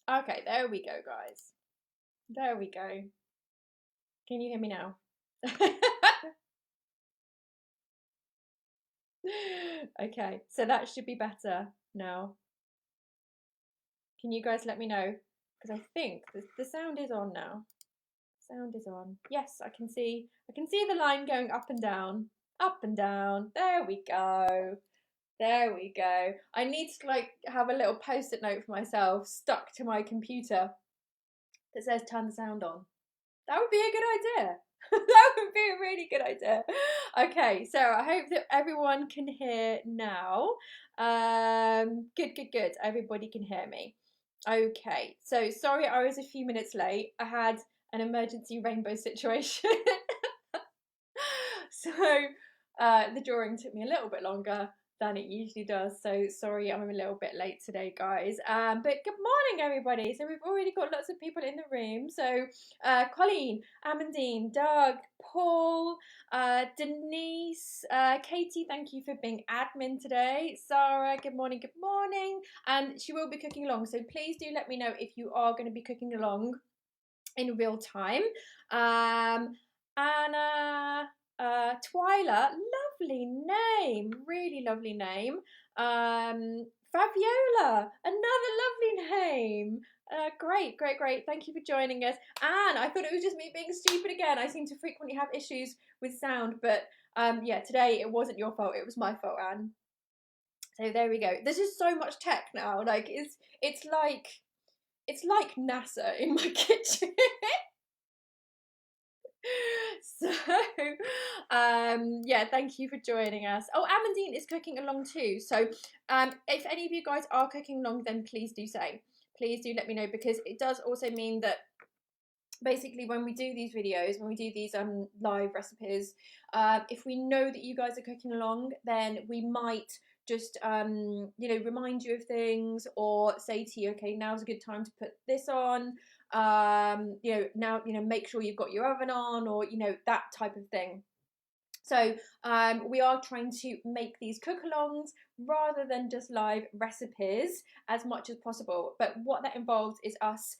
Okay, there we go, guys. There we go. Can you hear me now? Okay, so that should be better now. Can you guys let me know? Because I think the sound is on now. Sound is on. Yes, I can see. I can see the line going up and down, up and down. There we go. There we go. I need to like have a little post-it note for myself stuck to my computer that says turn the sound on. That would be a good idea. That would be a really good idea. Okay, so I hope that everyone can hear now. Good. Everybody can hear me. Okay, so sorry I was a few minutes late. I had an emergency rainbow situation. So the drawing took me a little bit longer than it usually does. So sorry I'm a little bit late today, guys. But good morning, everybody. So we've already got lots of people in the room. So Colleen, Amandine, Doug, Paul, Denise, Katie, thank you for being admin today. Sarah, good morning. And she will be cooking along. So please do let me know if you are going to be cooking along in real time. Anna, Twyla, lovely name, really lovely name. Fabiola, another lovely name. Great. Thank you for joining us. And I thought it was just me being stupid again. I seem to frequently have issues with sound, but yeah, today it wasn't your fault. It was my fault, Anne. So there we go. There's just so much tech now. Like it's like NASA in my kitchen. So yeah, thank you for joining us. Oh, Amandine is cooking along too, so if any of you guys are cooking along, then please do let me know, because it does also mean that basically when we do these videos, when we do these live recipes, if we know that you guys are cooking along, then we might just remind you of things, or say to you, okay, now's a good time to put this on, now make sure you've got your oven on, or that type of thing. So we are trying to make these cook-alongs rather than just live recipes as much as possible. But what that involves is us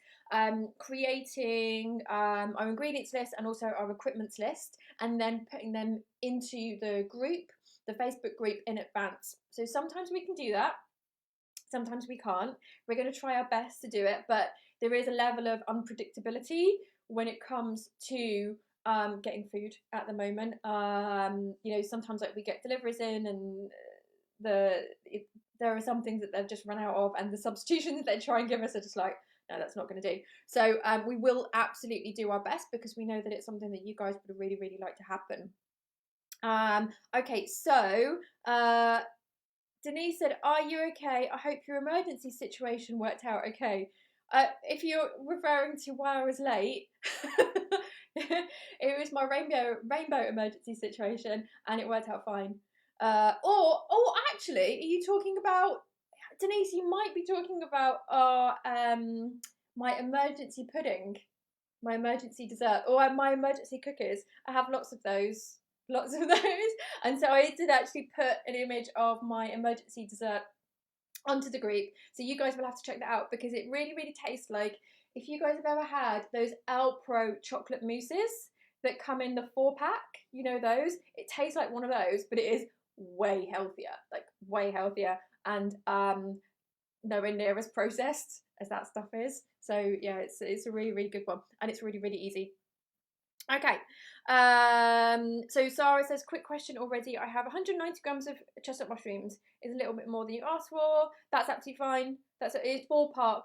creating our ingredients list and also our equipment list, and then putting them into the group, the Facebook group, in advance. So sometimes we can do that, sometimes we can't. We're going to try our best to do it, but there is a level of unpredictability when it comes to getting food at the moment. Sometimes like we get deliveries in, and there are some things that they've just run out of, and the substitutions they try and give us are just like, no, that's not going to do. So we will absolutely do our best, because we know that it's something that you guys would really, really like to happen. Okay, so Denise said, are you okay? I hope your emergency situation worked out okay. If you're referring to why I was late, it was my rainbow emergency situation, and it worked out fine. Actually, are you talking about, Denise? You might be talking about my emergency pudding, my emergency dessert, or my emergency cookies. I have lots of those. And so I did actually put an image of my emergency dessert onto the group, so you guys will have to check that out, because it really, really tastes like, if you guys have ever had those El Pro chocolate mousses that come in the 4-pack, those, it tastes like one of those, but it is way healthier, and nowhere near as processed as that stuff is. So yeah, it's a really, really good one, and it's really, really easy. Okay, so Sarah says, quick question already. I have 190 grams of chestnut mushrooms. Is a little bit more than you asked for. That's absolutely fine. It's ballpark.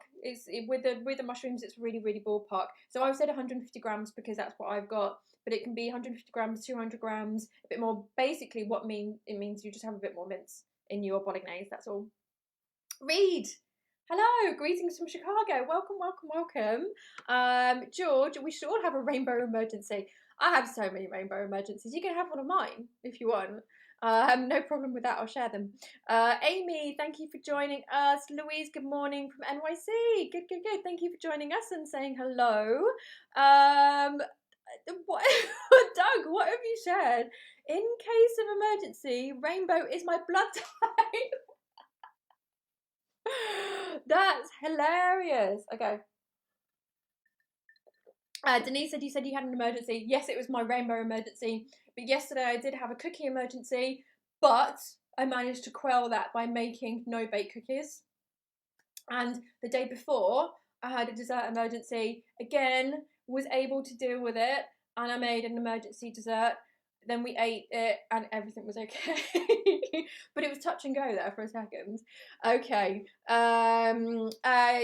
With the mushrooms, it's really, really ballpark. So I've said 150 grams because that's what I've got. But it can be 150 grams, 200 grams, a bit more. Basically, it means you just have a bit more mince in your Bolognaise. That's all. Reed. Hello, greetings from Chicago. Welcome. George, we should all have a rainbow emergency. I have so many rainbow emergencies. You can have one of mine if you want. No problem with that. I'll share them. Amy, thank you for joining us. Louise, good morning from NYC. Good. Thank you for joining us and saying hello. What, Doug, what have you shared? In case of emergency, rainbow is my blood type. That's hilarious. Okay. Denise said you had an emergency. Yes, it was my rainbow emergency. But yesterday I did have a cookie emergency, but I managed to quell that by making no bake cookies. And the day before, I had a dessert emergency. Again, was able to deal with it, and I made an emergency dessert. Then we ate it, and everything was okay. But it was touch and go there for a second. Okay.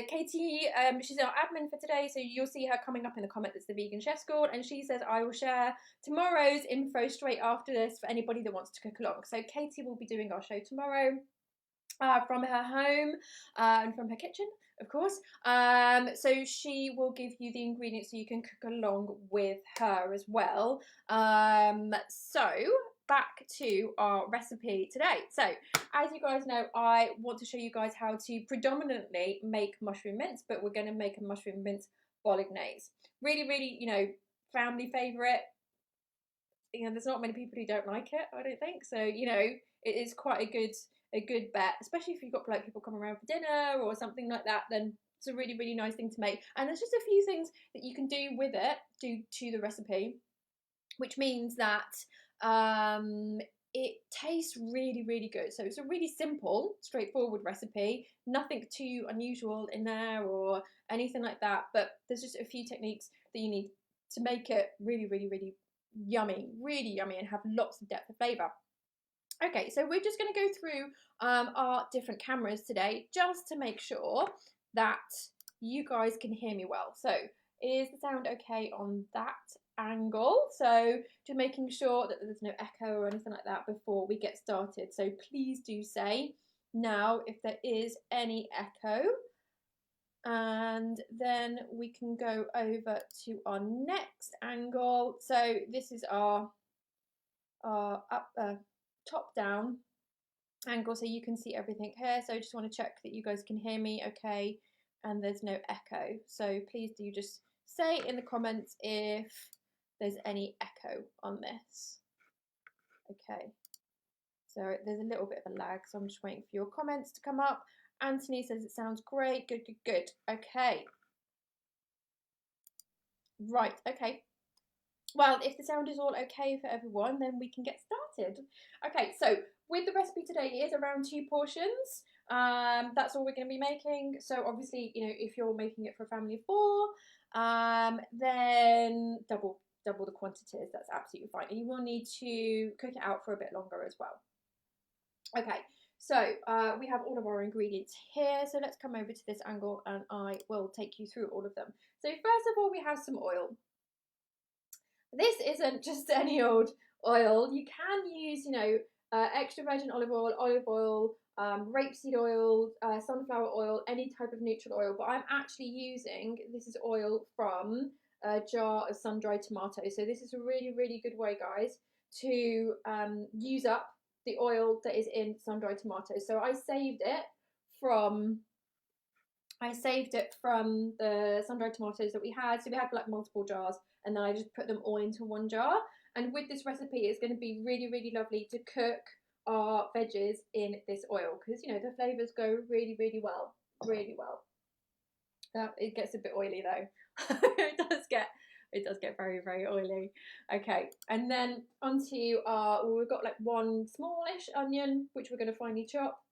Katie, she's our admin for today, so you'll see her coming up in the comment that's the Vegan Chef School, and she says I will share tomorrow's info straight after this for anybody that wants to cook along. So Katie will be doing our show tomorrow. From her home and from her kitchen, of course. So she will give you the ingredients so you can cook along with her as well. So back to our recipe today. So as you guys know, I want to show you guys how to predominantly make mushroom mince, but we're going to make a mushroom mince bolognese. Really, really, family favorite. There's not many people who don't like it, I don't think. So, it is quite a good bet, especially if you've got like people come around for dinner or something like that. Then it's a really, really nice thing to make. And there's just a few things that you can do with it, do to the recipe, which means that it tastes really, really good. So it's a really simple, straightforward recipe, nothing too unusual in there or anything like that. But there's just a few techniques that you need to make it really, really, really yummy and have lots of depth of flavour. Okay, so we're just going to go through our different cameras today just to make sure that you guys can hear me well. So is the sound okay on that angle? So just making sure that there's no echo or anything like that before we get started. So please do say now if there is any echo. And then we can go over to our next angle. So this is our top down angle, so you can see everything here. So I just want to check that you guys can hear me okay and there's no echo. So please do just say in the comments if there's any echo on this. Okay, so there's a little bit of a lag, so I'm just waiting for your comments to come up. Anthony says it sounds great. Good. Okay, right. Okay, well, if the sound is all okay for everyone, then we can get started. Okay, so with the recipe today, it is around 2 portions. That's all we're going to be making. So obviously, if you're making it for a family of 4, then double the quantities. That's absolutely fine. And you will need to cook it out for a bit longer as well. Okay, so we have all of our ingredients here. So let's come over to this angle and I will take you through all of them. So first of all, we have some oil. This isn't just any old oil. You can use, extra virgin olive oil, rapeseed oil, sunflower oil, any type of neutral oil. But I'm actually using, this is oil from a jar of sun-dried tomatoes. So this is a really, really good way, guys, to use up the oil that is in sun-dried tomatoes. So I saved it from the sun-dried tomatoes that we had. So we had like multiple jars, and then I just put them all into one jar. And with this recipe, it's going to be really, really lovely to cook our veggies in this oil because the flavors go really, really well, it gets a bit oily though. It does get very, very oily. Okay, and then onto we've got like 1 smallish onion, which we're going to finely chop,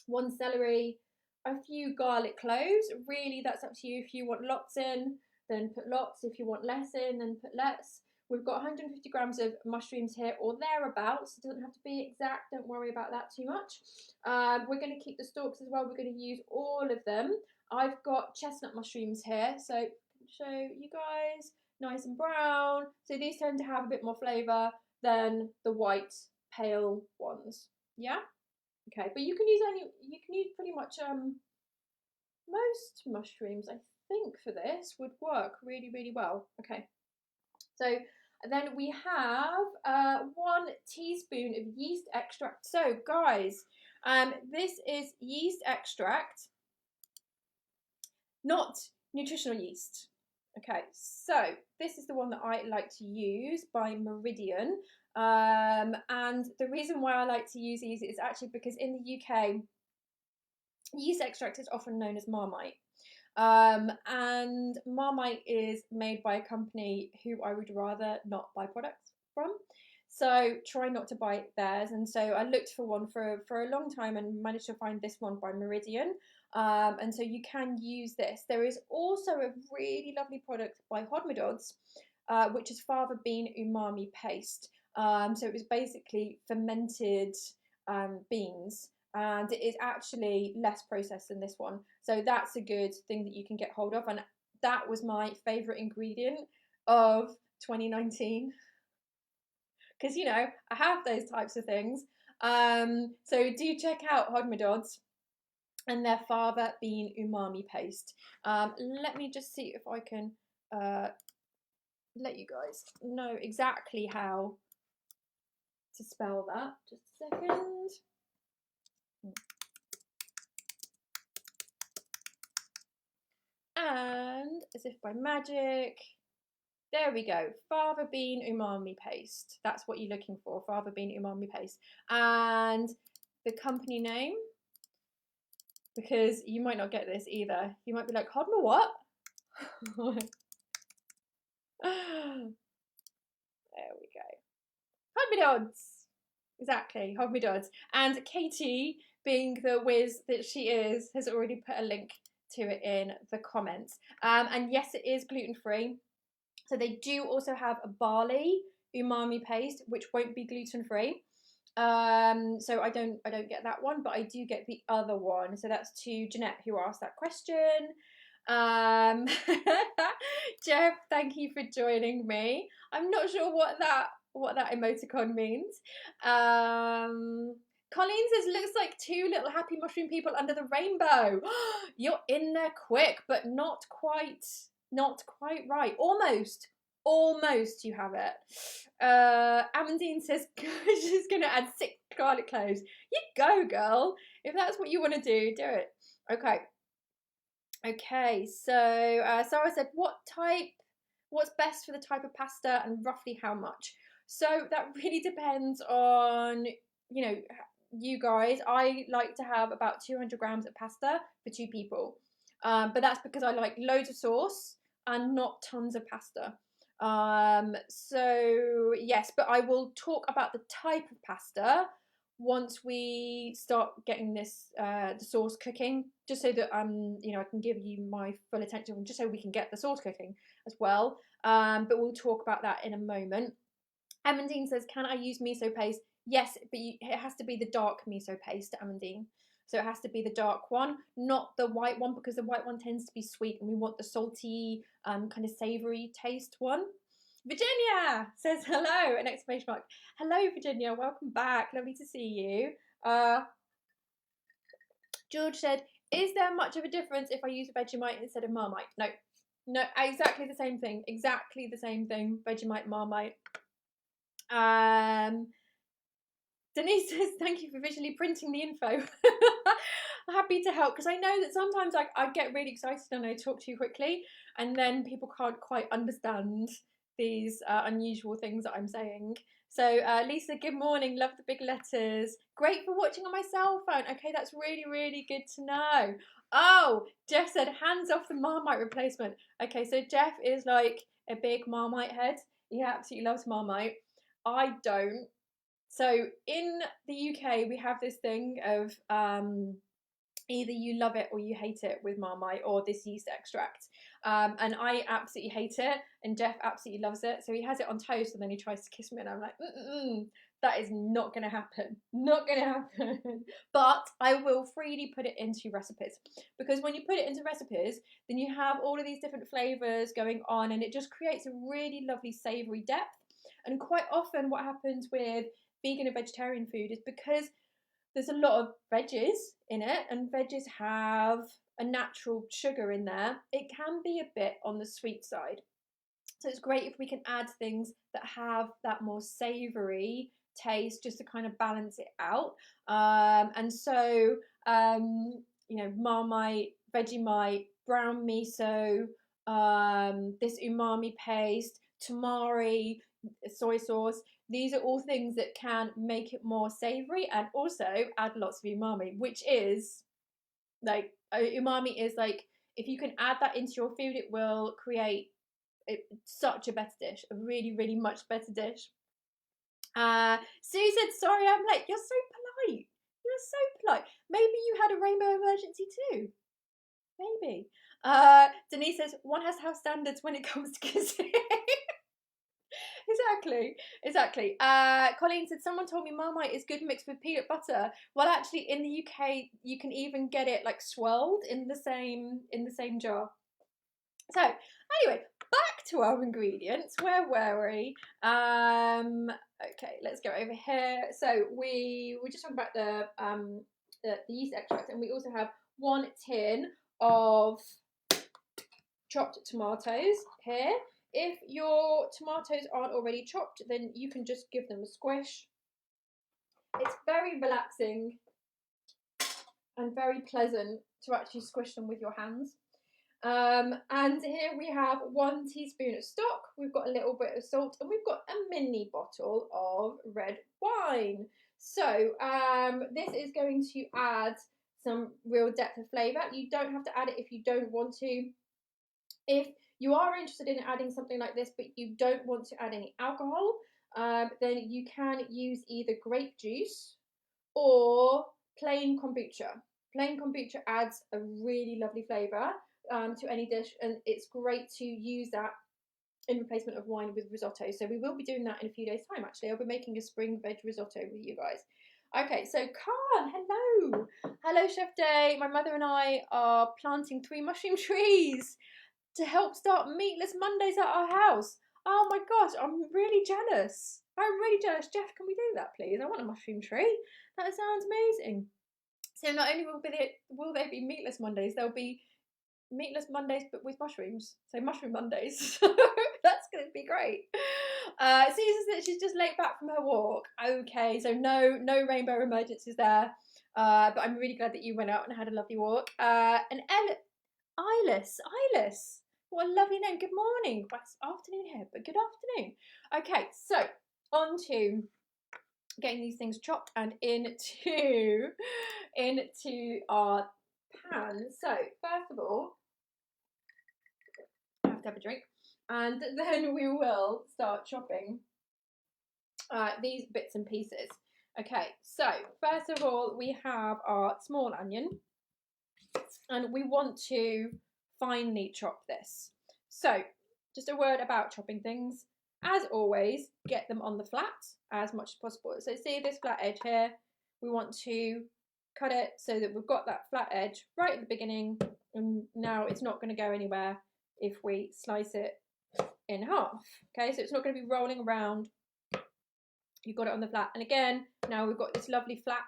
1 celery, a few garlic cloves. Really, that's up to you. If you want lots in, then put lots. If you want less in, then put less. We've got 150 grams of mushrooms here, or thereabouts. It doesn't have to be exact. Don't worry about that too much. We're going to keep the stalks as well. We're going to use all of them. I've got chestnut mushrooms here, so show you guys, nice and brown. So these tend to have a bit more flavour than the white pale ones. Yeah. Okay, but you can use pretty much most mushrooms, I think, for this would work really, really well. Okay, so then we have 1 teaspoon of yeast extract. So guys, this is yeast extract, not nutritional yeast. Okay, so this is the one that I like to use by Meridian. And the reason why I like to use these is actually because in the UK, Yeast extract is often known as Marmite. And Marmite is made by a company who I would rather not buy products from. So try not to buy theirs. And so I looked for one for a long time and managed to find this one by Meridian. And so you can use this. There is also a really lovely product by Hodmedod's, which is fava bean umami paste. So it was basically fermented beans, and it is actually less processed than this one. So that's a good thing that you can get hold of. And that was my favourite ingredient of 2019. Because, you know, I have those types of things. So do check out Hodmedod's and their fava bean umami paste. Let me just see if I can let you guys know exactly how to spell that. Just a second. And as if by magic, there we go, fava bean umami paste. That's what you're looking for, fava bean umami paste. And the company name, because you might not get this either. You might be like, Hodma what? There we go. Hodmedod's. Exactly, Hodmedod's. And Katie, being the whiz that she is, has already put a link to it in the comments. And yes, it is gluten-free. So they do also have a barley umami paste, which won't be gluten-free. So I don't get that one, but I do get the other one. So that's to Jeanette, who asked that question. Jeff, thank you for joining me. I'm not sure what that emoticon means. Colleen says, looks like two little happy mushroom people under the rainbow. You're in there quick, but not quite right. Almost you have it. Amandine says she's gonna add 6 garlic cloves. You go, girl. If that's what you want to do it. Okay, so Sarah said, what's best for the type of pasta and roughly how much? So that really depends on, you know, you guys. I like to have about 200 grams of pasta for 2 people. But that's because I like loads of sauce and not tons of pasta. So yes, but I will talk about the type of pasta once we start getting this the sauce cooking, just so that you know, I can give you my full attention, just so we can get the sauce cooking as well. But we'll talk about that in a moment. Amandine says, can I use miso paste? Yes, but it has to be the dark miso paste, Amandine. So it has to be the dark one, not the white one, because the white one tends to be sweet and we want the salty, kind of savoury taste one. Virginia says hello, an exclamation mark. Hello, Virginia, welcome back. Lovely to see you. George said, is there much of a difference if I use Vegemite instead of Marmite? No, exactly the same thing. Exactly the same thing, Vegemite, Marmite. Denise says, thank you for visually printing the info. Happy to help, because I know that sometimes I get really excited and I talk too quickly, and then people can't quite understand these unusual things that I'm saying. So Lisa, good morning, love the big letters. Great for watching on my cell phone. Okay, that's really, really good to know. Oh, Jeff said, hands off the Marmite replacement. Okay, so Jeff is like a big Marmite head. He absolutely loves Marmite. I don't. So in the UK, we have this thing of either you love it or you hate it with Marmite or this yeast extract. And I absolutely hate it, and Jeff absolutely loves it. So he has it on toast, and then he tries to kiss me, and I'm like, that is not going to happen. Not going to happen. But I will freely put it into recipes, because when you put it into recipes, then you have all of these different flavours going on, and it just creates a really lovely savoury depth. And quite often what happens with vegan and vegetarian food is because there's a lot of veggies in it, and veggies have a natural sugar in there, it can be a bit on the sweet side. So it's great if we can add things that have that more savoury taste, just to kind of balance it out. And so, you know, Marmite, Vegemite, brown miso, this umami paste, tamari, soy sauce. These are all things that can make it more savoury and also add lots of umami, which is Like umami is like, if you can add that into your food, it will create such a better dish, a really, really much better dish. Sue said, sorry I'm late. You're so polite. You're so polite. Maybe you had a rainbow emergency too. Maybe. Denise says, one has to have standards when it comes to kissing. Exactly. Colleen said, someone told me Marmite is good mixed with peanut butter. Well, actually, in the UK, you can even get it like swirled in the same jar. So anyway, back to our ingredients. Where were we? Okay, let's go over here. So we were just talking about the yeast extract, and we also have 1 tin of chopped tomatoes here. If your tomatoes aren't already chopped, then you can just give them a squish. It's very relaxing and very pleasant to actually squish them with your hands. And here we have 1 teaspoon of stock. We've got a little bit of salt, and we've got a mini bottle of red wine. So this is going to add some real depth of flavour. You don't have to add it if you don't want to. If you are interested in adding something like this, but you don't want to add any alcohol, then you can use either grape juice or plain kombucha. Plain kombucha adds a really lovely flavour to any dish, and it's great to use that in replacement of wine with risotto. So we will be doing that in a few days' time. Actually, I'll be making a spring veg risotto with you guys. Okay, so Khan, hello Chef Day. My mother and I are planting 3 mushroom trees to help start Meatless Mondays at our house. Oh my gosh, I'm really jealous. Jeff, can we do that, please? I want a mushroom tree. That sounds amazing. So not only will there be Meatless Mondays, there'll be Meatless Mondays but with mushrooms. So mushroom Mondays. That's going to be great. Susan says that she's just late back from her walk. Okay, so no rainbow emergencies there. But I'm really glad that you went out and had a lovely walk. And Ilis. What a lovely name. Good morning. Well, it's afternoon here, but good afternoon. Okay, so on to getting these things chopped and into our pan. So first of all, I have to have a drink, and then we will start chopping these bits and pieces. Okay, so first of all, we have our small onion, and we want to finely chop this. So just a word about chopping things. As always, get them on the flat as much as possible. So see this flat edge here, we want to cut it so that we've got that flat edge right at the beginning, and now it's not going to go anywhere if we slice it in half. Okay, so it's not going to be rolling around. You've got it on the flat, and again, now we've got this lovely flat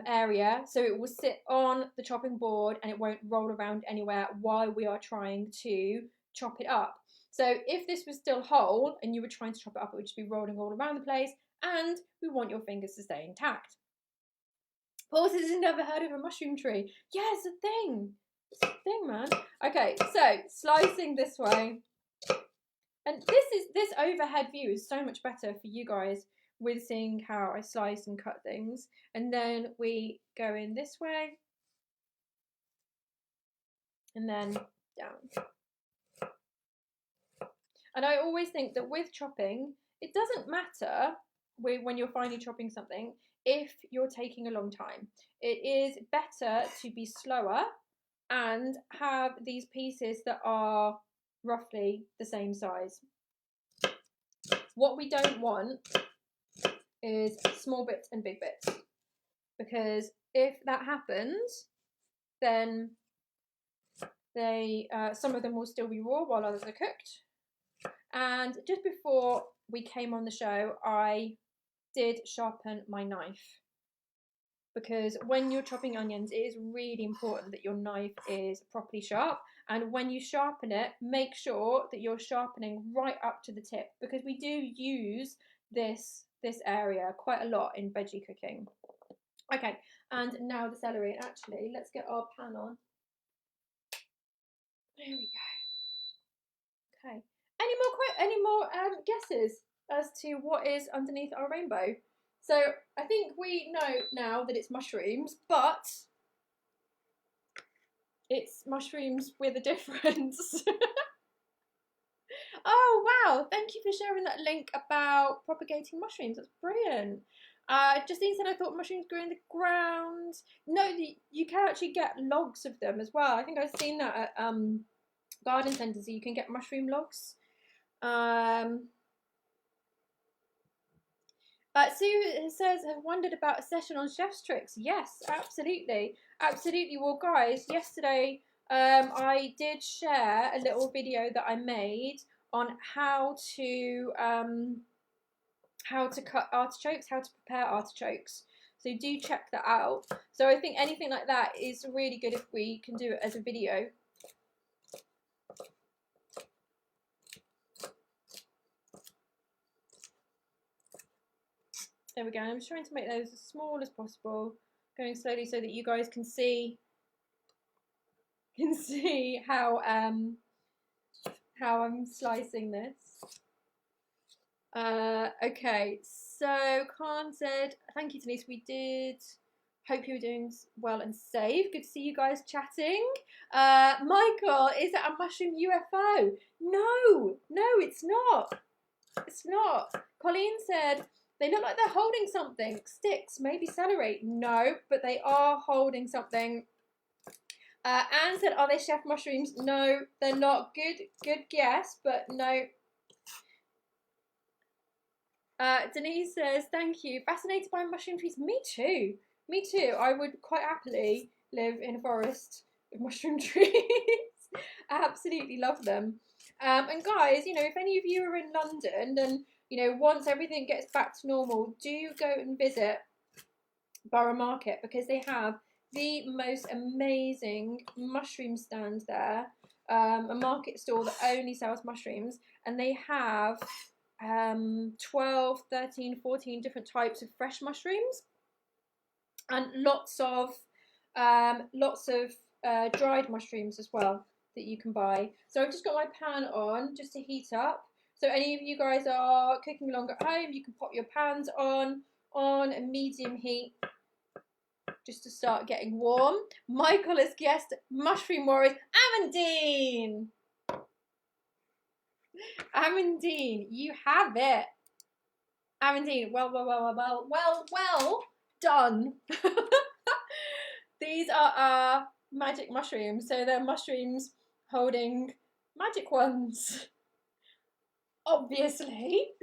area, so it will sit on the chopping board and it won't roll around anywhere while we are trying to chop it up. So if this was still whole and you were trying to chop it up, it would just be rolling all around the place, and we want your fingers to stay intact. Paul says he's never heard of a mushroom tree. Yeah, it's a thing. It's a thing, man. Okay, so slicing this way. And this overhead view is so much better for you guys with seeing how I slice and cut things. And then we go in this way and then down. And I always think that with chopping, it doesn't matter when you're finally chopping something if you're taking a long time. It is better to be slower and have these pieces that are roughly the same size. What we don't want is small bits and big bits, because if that happens, then some of them will still be raw while others are cooked. And just before we came on the show, I did sharpen my knife, because when you're chopping onions, it is really important that your knife is properly sharp. And when you sharpen it, make sure that you're sharpening right up to the tip, because we do use this area quite a lot in veggie cooking. Okay, and now the celery. Actually, let's get our pan on. There we go. Okay. Any more guesses as to what is underneath our rainbow? So I think we know now that it's mushrooms, but It's mushrooms with a difference. Oh wow, thank you for sharing that link about propagating mushrooms. That's brilliant. Justine said, I thought mushrooms grew in the ground. No, you can actually get logs of them as well. I think I've seen that at garden centres, so you can get mushroom logs. Sue says, have wondered about a session on chef's tricks. Yes, absolutely. Absolutely. Well, guys, yesterday I did share a little video that I made on how to cut artichokes, how to prepare artichokes. So do check that out. So I think anything like that is really good if we can do it as a video. There we go. I'm just trying to make those as small as possible, going slowly so that you guys can see how I'm slicing this. Okay, so Khan said, thank you, Denise. We did. Hope you're doing well and safe. Good to see you guys chatting. Michael, is that a mushroom UFO? No, it's not. It's not. Colleen said, they look like they're holding something. Sticks, maybe celery. No, but they are holding something. Anne said, are they chef mushrooms? No, they're not. Good guess, but no. Denise says, thank you. Fascinated by mushroom trees? Me too. Me too. I would quite happily live in a forest with mushroom trees. I absolutely love them. And guys, you know, if any of you are in London, then, you know, once everything gets back to normal, do go and visit Borough Market, because they have the most amazing mushroom stand there. A market stall that only sells mushrooms, and they have 12, 13, 14 different types of fresh mushrooms, and lots of dried mushrooms as well that you can buy. So I've just got my pan on just to heat up. So any of you guys are cooking along at home, you can pop your pans on a medium heat just to start getting warm. Michael has guessed mushroom warriors. Amandine! Amandine, you have it. Amandine, well done. These are our magic mushrooms. So they're mushrooms holding magic wands. Obviously.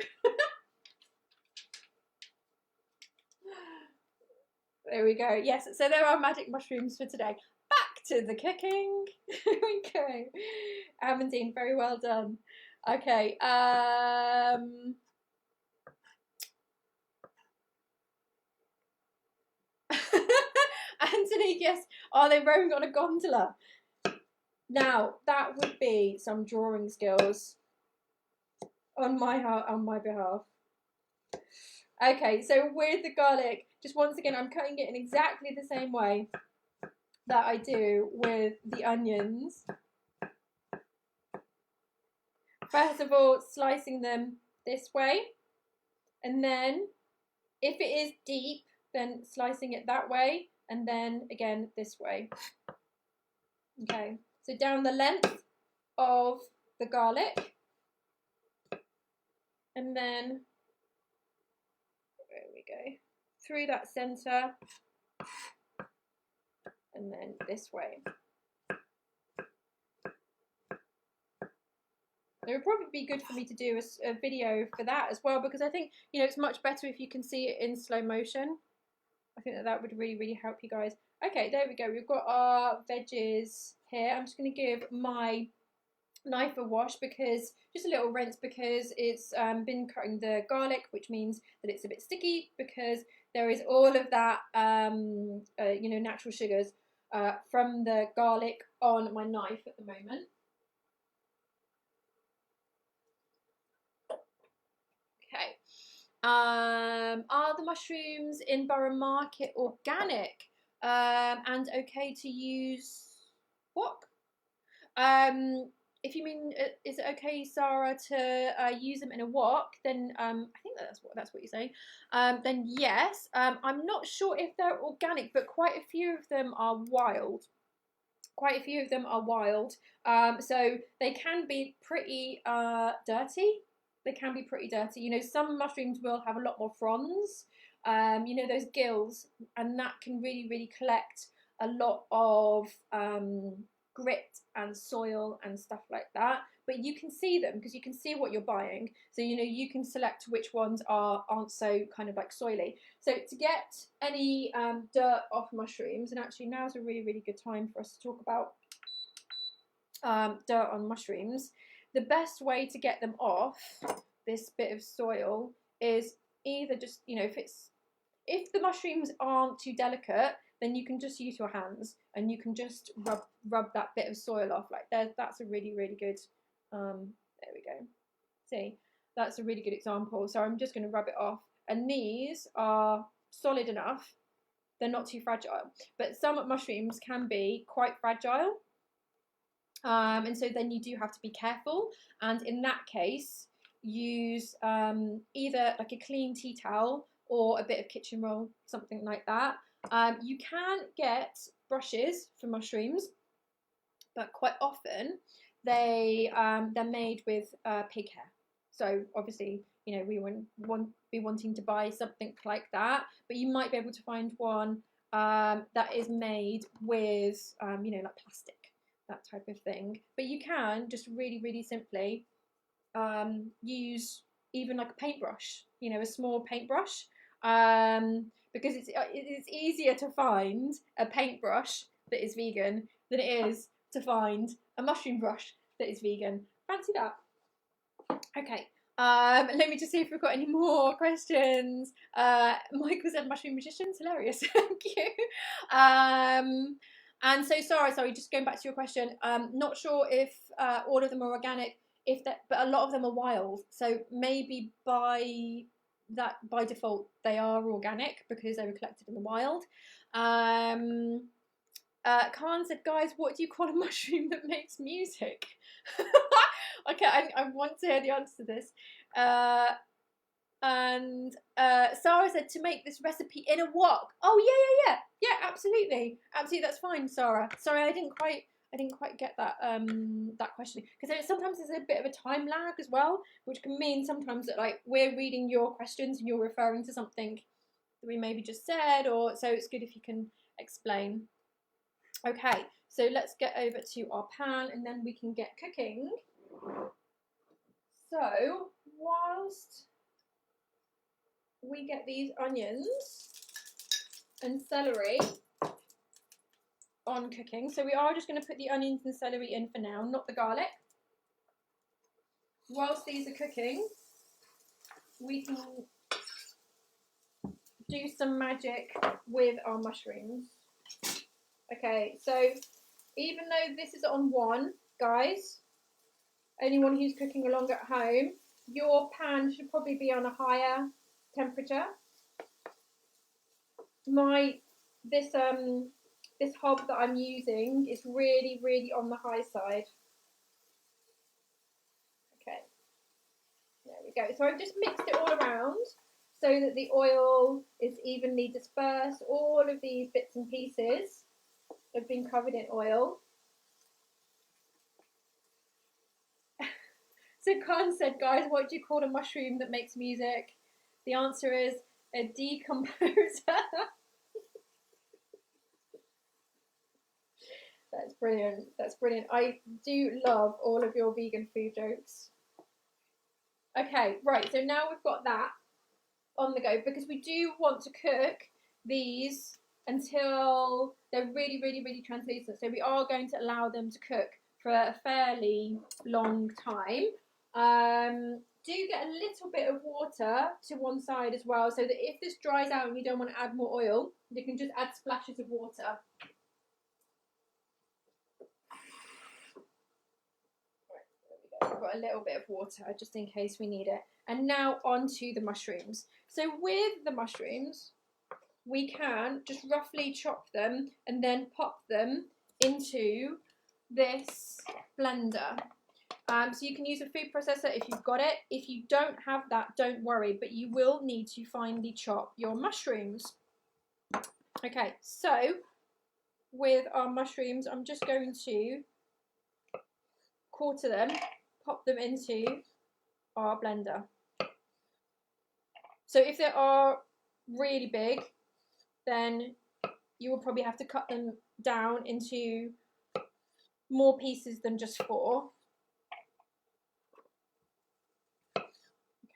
There we go. Yes, so there are magic mushrooms for today. Back to the cooking. Here we go. Amandine, very well done. Okay. Anthony, yes. Are they rowing on a gondola? Now, that would be some drawing skills on my behalf. Okay, so with the garlic, just once again, I'm cutting it in exactly the same way that I do with the onions. First of all, slicing them this way, and then if it is deep, then slicing it that way, and then again this way. Okay, so down the length of the garlic, and then there we go, through that center, and then this way. It would probably be good for me to do a video for that as well, because I think, you know, it's much better if you can see it in slow motion. I think that would really, really help you guys. Okay, there we go. We've got our veggies here. I'm just going to give my knife a wash, because just a little rinse, because it's been cutting the garlic, which means that it's a bit sticky, because there is all of that, you know, natural sugars from the garlic on my knife at the moment. Okay. Are the mushrooms in Borough Market organic and okay to use wok? If you mean, is it okay, Sarah, to use them in a wok? Then I think that's what you're saying. Then yes. I'm not sure if they're organic, but quite a few of them are wild. Quite a few of them are wild, so they can be pretty dirty. They can be pretty dirty. You know, some mushrooms will have a lot more fronds, you know, those gills, and that can really, really collect a lot of grit and soil and stuff like that. But you can see them because you can see what you're buying, so you know you can select which ones aren't so kind of like soily. So to get any dirt off mushrooms, and actually now's a really, really good time for us to talk about dirt on mushrooms. The best way to get them off this bit of soil is either just, you know, if the mushrooms aren't too delicate, then you can just use your hands and you can just rub that bit of soil off. Like that's a really, really good, there we go. See, that's a really good example. So I'm just going to rub it off. And these are solid enough. They're not too fragile. But some mushrooms can be quite fragile. And so then you do have to be careful. And in that case, use either like a clean tea towel or a bit of kitchen roll, something like that. You can get brushes for mushrooms, but quite often they're made with pig hair. So obviously, you know, we won't be wanting to buy something like that, but you might be able to find one that is made with, you know, like plastic, that type of thing. But you can just really, really simply use even like a paintbrush, you know, a small paintbrush, because it's easier to find a paintbrush that is vegan than it is to find a mushroom brush that is vegan. Fancy that. Okay, let me just see if we've got any more questions. Michael said mushroom magicians, hilarious. Thank you. And so sorry, just going back to your question, not sure if all of them are organic, but a lot of them are wild. So maybe by default they are organic because they were collected in the wild. Khan said, guys, what do you call a mushroom that makes music? Okay, I want to hear the answer to this. And Sarah said, to make this recipe in a wok. Oh yeah, absolutely, that's fine, Sarah. Sorry, I didn't quite get that that question, because sometimes there's a bit of a time lag as well, which can mean sometimes that like we're reading your questions and you're referring to something that we maybe just said, or so it's good if you can explain. Okay, so let's get over to our pan and then we can get cooking. So whilst we get these onions and celery on cooking, so we are just going to put the onions and celery in for now, not the garlic. Whilst these are cooking, we can do some magic with our mushrooms. Okay, so even though this is on 1, guys, anyone who's cooking along at home, your pan should probably be on a higher temperature. This hob that I'm using is really, really on the high side. Okay, there we go. So I've just mixed it all around so that the oil is evenly dispersed. All of these bits and pieces have been covered in oil. So Khan said, guys, what do you call a mushroom that makes music? The answer is a decomposer. That's brilliant. That's brilliant. I do love all of your vegan food jokes. Okay, right. So now we've got that on the go, because we do want to cook these until they're really, really, really translucent. So we are going to allow them to cook for a fairly long time. Do get a little bit of water to one side as well, so that if this dries out and you don't want to add more oil, you can just add splashes of water. I've got a little bit of water just in case we need it. And now onto the mushrooms. So with the mushrooms, we can just roughly chop them and then pop them into this blender. So you can use a food processor if you've got it. If you don't have that, don't worry, but you will need to finely chop your mushrooms. Okay, so with our mushrooms, I'm just going to quarter them, pop them into our blender. So if they are really big, then you will probably have to cut them down into more pieces than just 4.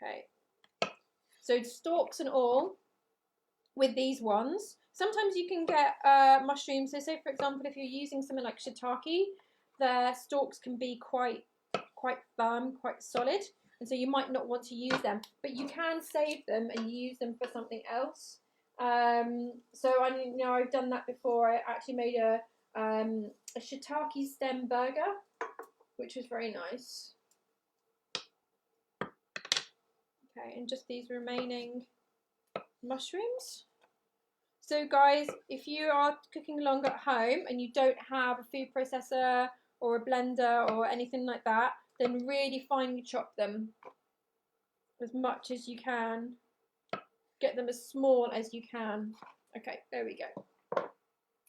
Okay, so stalks and all with these ones. Sometimes you can get mushrooms, so say for example if you're using something like shiitake, their stalks can be quite firm, quite solid, and so you might not want to use them, but you can save them and use them for something else. So I know I've done that before. I actually made a shiitake stem burger, which was very nice. Okay, and just these remaining mushrooms. So guys, if you are cooking along at home and you don't have a food processor or a blender or anything like that, then really finely chop them as much as you can. Get them as small as you can. Okay, there we go.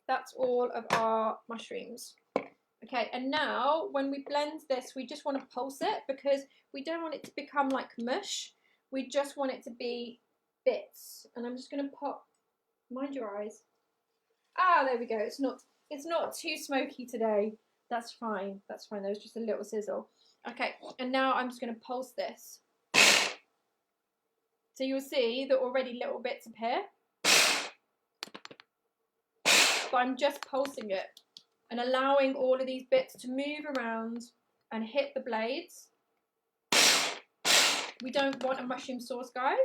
That's all of our mushrooms. Okay, and now when we blend this, we just want to pulse it because we don't want it to become like mush. We just want it to be bits. And I'm just going to pop, mind your eyes. Ah, there we go. It's not too smoky today. That's fine. That's fine. There was just a little sizzle. Okay, and now I'm just going to pulse this. So you'll see that already little bits appear. But I'm just pulsing it and allowing all of these bits to move around and hit the blades. We don't want a mushroom sauce, guys.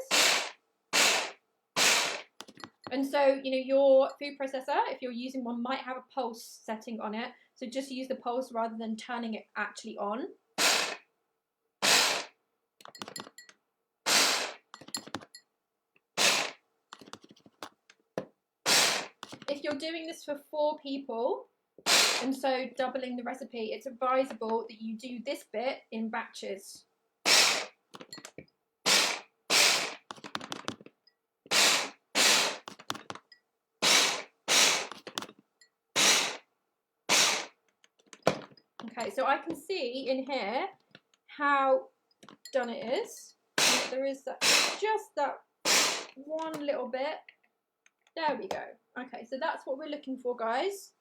And so, you know, your food processor, if you're using one, might have a pulse setting on it. So just use the pulse rather than turning it actually on. If you're doing this for 4 people, and so doubling the recipe, it's advisable that you do this bit in batches. Okay, so I can see in here how done it is. There is just that one little bit. There we go. Okay, so that's what we're looking for, guys.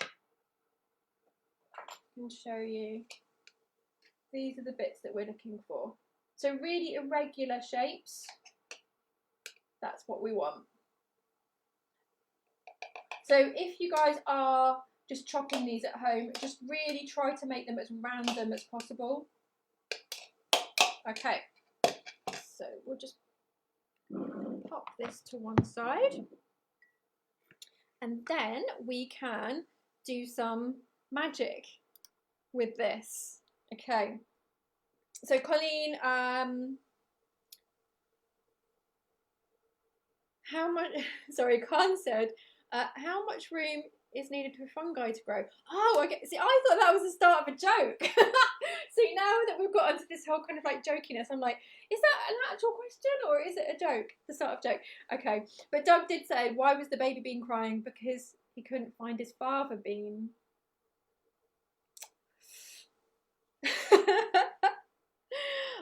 I can show you. These are the bits that we're looking for. So really irregular shapes. That's what we want. So if you guys are just chopping these at home, just really try to make them as random as possible. Okay, so we'll just pop this to one side. And then we can do some magic with this. Okay, so Colleen, how much, sorry, Khan said, how much room is needed for fungi to grow? Oh, okay. See, I thought that was the start of a joke. See, now that we've got onto this whole kind of like jokiness, I'm like, is that an actual question or is it a joke? The start of joke. Okay. But Doug did say, why was the baby bean crying? Because he couldn't find his father bean.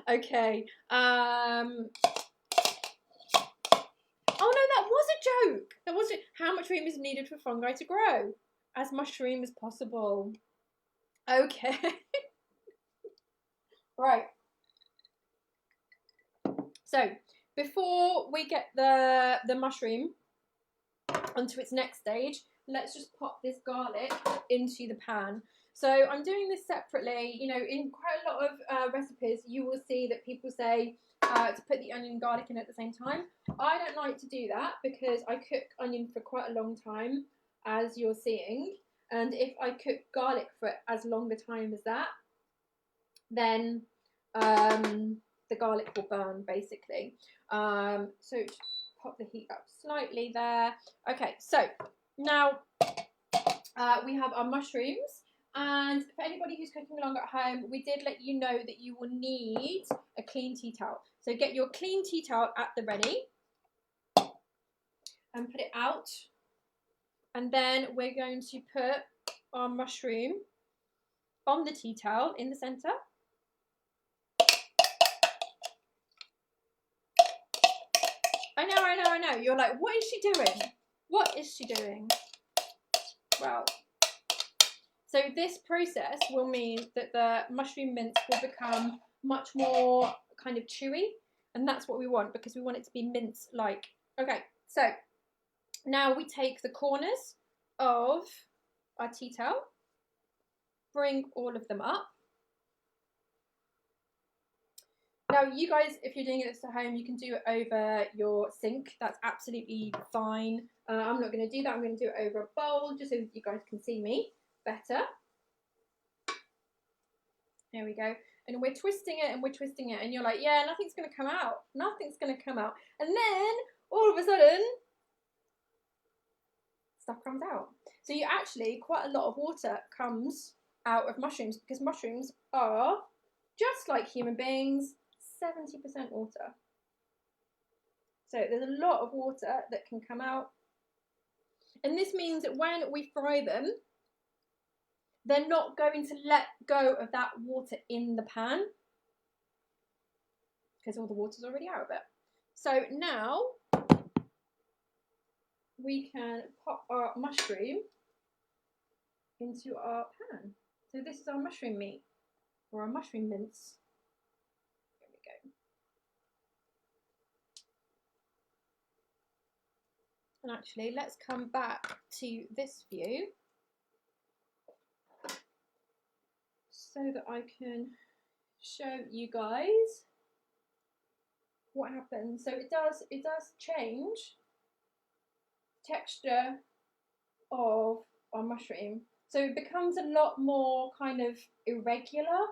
Okay. Oh no, that was a joke. That was it. How much room is needed for fungi to grow? As mushroom as possible. Okay. Right. So before we get the mushroom onto its next stage, let's just pop this garlic into the pan. So I'm doing this separately. You know, in quite a lot of recipes, you will see that people say to put the onion and garlic in at the same time. I don't like to do that because I cook onion for quite a long time, as you're seeing. And if I cook garlic for as long a time as that, then the garlic will burn, basically. So just pop the heat up slightly there. Okay, so now we have our mushrooms. And for anybody who's cooking along at home, we did let you know that you will need a clean tea towel. So get your clean tea towel at the ready. and put it out. And then we're going to put our mushroom on the tea towel in the centre. I know. You're like, what is she doing? What is she doing? Well, so this process will mean that the mushroom mince will become much more kind of chewy, and that's what we want because we want it to be mince-like. Okay, so now we take the corners of our tea towel, bring all of them up. Now, you guys, if you're doing this at home, you can do it over your sink. That's absolutely fine. I'm not going to do that. I'm going to do it over a bowl just so you guys can see me better. There we go. And we're twisting it and we're twisting it. And you're like, yeah, nothing's going to come out. Nothing's going to come out. And then, all of a sudden, stuff comes out. So you actually, quite a lot of water comes out of mushrooms because mushrooms are, just like human beings, 70% water. So there's a lot of water that can come out. And this means that when we fry them, they're not going to let go of that water in the pan because all the water's already out of it. So now we can pop our mushroom into our pan. So this is our mushroom meat or our mushroom mince. There we go. And actually, let's come back to this view so that I can show you guys what happens. So it does change texture of our mushroom. So it becomes a lot more kind of irregular.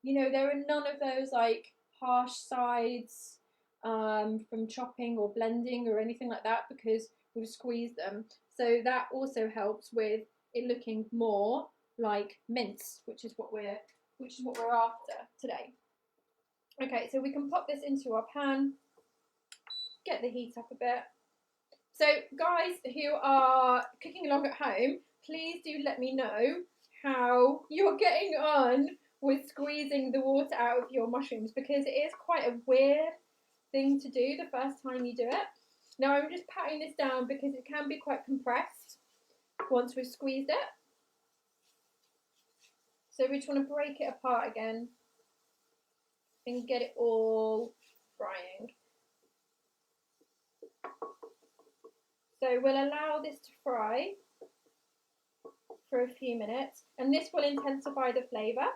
You know, there are none of those like harsh sides from chopping or blending or anything like that because we've squeezed them. So that also helps with it looking more like mince, which is what we're after today. Okay, so we can pop this into our pan, get the heat up a bit. So guys who are cooking along at home, please do let me know how you're getting on with squeezing the water out of your mushrooms because it is quite a weird thing to do the first time you do it. Now I'm just patting this down because it can be quite compressed once we've squeezed it. So we just want to break it apart again and get it all frying. So we'll allow this to fry for a few minutes, and this will intensify the flavour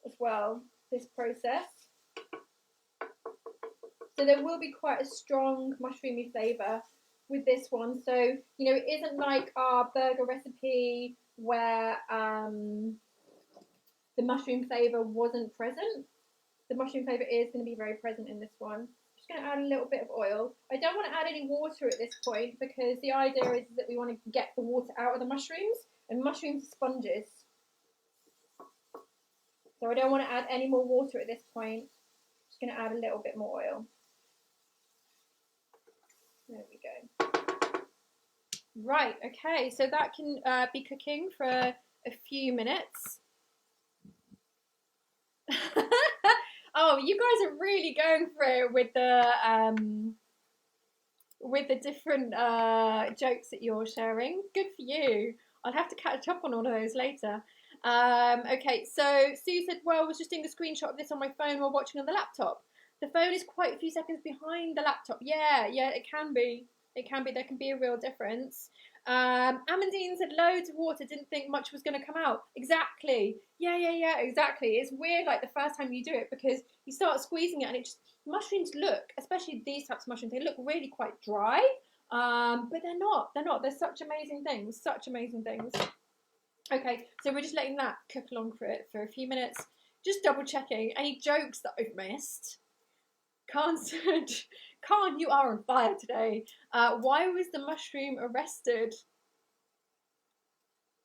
as well, this process. So there will be quite a strong mushroomy flavour with this one. So, you know, it isn't like our burger recipe where the mushroom flavour wasn't present. The mushroom flavour is going to be very present in this one. Just going to add a little bit of oil. I don't want to add any water at this point because the idea is that we want to get the water out of the mushrooms, and mushrooms are sponges. So I don't want to add any more water at this point. Just going to add a little bit more oil. There we go. Right, okay, so that can be cooking for a few minutes. Oh, you guys are really going for it with the different jokes that you're sharing. Good for you. I'll have to catch up on all of those later. Okay, so Sue said, well, I was just doing a screenshot of this on my phone while watching on the laptop. The phone is quite a few seconds behind the laptop. Yeah, it can be. It can be. There can be a real difference. Amandine said loads of water, didn't think much was going to come out. Exactly. Yeah, exactly. It's weird like the first time you do it because you start squeezing it and it just, mushrooms look, especially these types of mushrooms, they look really quite dry. But they're not. They're such amazing things. Okay, so we're just letting that cook along for a few minutes. Just double checking any jokes that I've missed. Khan said, Khan, you are on fire today. Why was the mushroom arrested?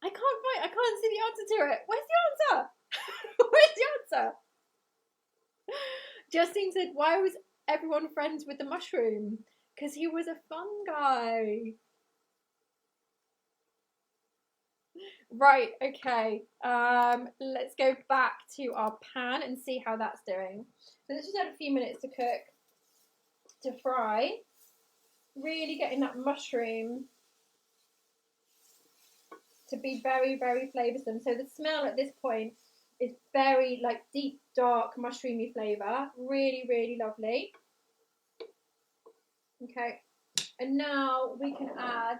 I can't see the answer to it. Where's the answer? Where's the answer? Justine said, why was everyone friends with the mushroom? because he was a fun guy. Right, okay. Let's go back to our pan and see how that's doing. So let's just add a few minutes to cook, to fry. Really getting that mushroom to be very, very flavoursome. So the smell at this point is very like deep, dark, mushroomy flavour. Really, really lovely. Okay, and now we can add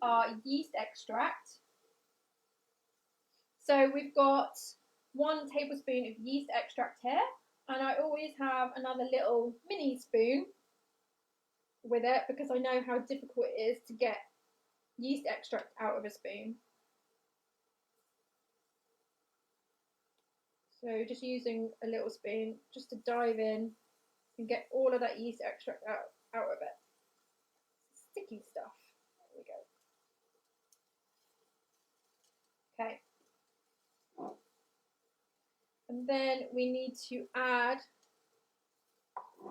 our yeast extract. So we've got 1 tablespoon of yeast extract here, and I always have another little mini spoon with it because I know how difficult it is to get yeast extract out of a spoon. So just using a little spoon just to dive in and get all of that yeast extract out of it. Sticky stuff. There we go. Okay. And then we need to add